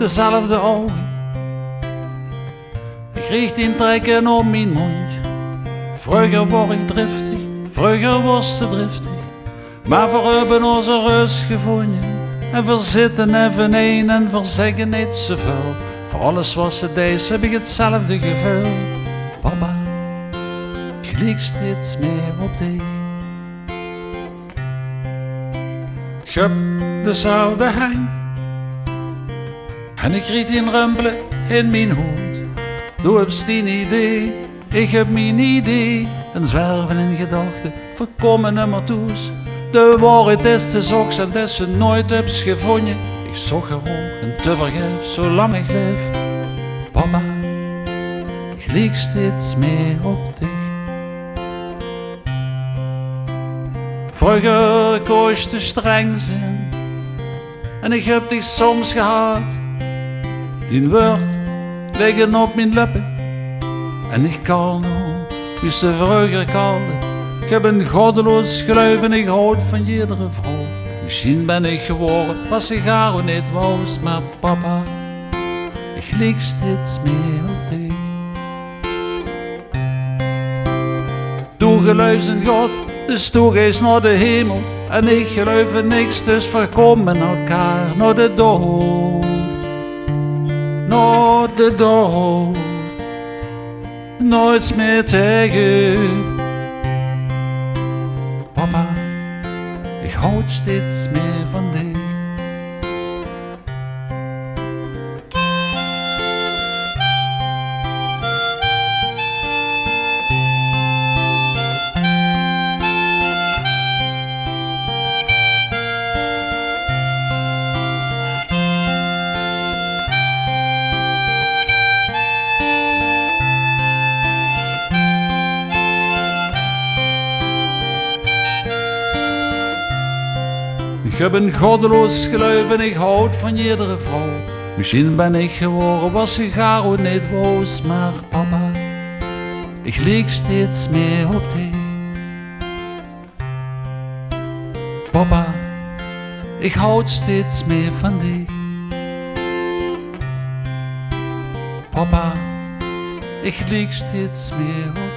dezelfde ogen. Ik kreeg die trekken op mijn mondje. Vroeger word ik driftig, vroeger was ze driftig. Maar we hebben onze rust gevonden. En we zitten even een en we zeggen niet zoveel. Voor alles wat ze deed heb ik hetzelfde gevoel. Papa, ik lijk steeds meer op dich. Ik heb dezelfde hang. En ik riet in rumpelen in mijn hoed. Du hebt geen idee, ik heb mijn idee. Een zwerven in gedachten, voorkomen nummer toes. De waarheid is de zoks en dat ze nooit hebt gevonden. Ik zocht er ook en tevergeefs zolang ik leef. Papa, ik lijk steeds meer op dich. Vroeger koos te streng zijn en ik heb dich soms gehaat. Die woord liggen op mijn lippen en ik kan nog wie ze vroeger kalde. Ik heb een goddeloos geloof en ik houd van iedere vrouw. Misschien ben ik geworden wat ze gauw niet wou, maar papa, ik lijk steeds meer op dich. Du geloofs in God, dus du geest naar de hemel. En ik geloof in niks, dus voorkomen elkaar naar de dood. Naar de dood. Nooit meer tegen. Papa, ik houd steeds meer van dich. Ik heb een goddeloos geloof en ik houd van iedere vrouw. Misschien ben ik geworden wat ze gauw niet wou, maar papa, ik lijk steeds meer op dich. Papa, ik houd steeds meer van dich. Papa, ik lijk steeds meer op dich.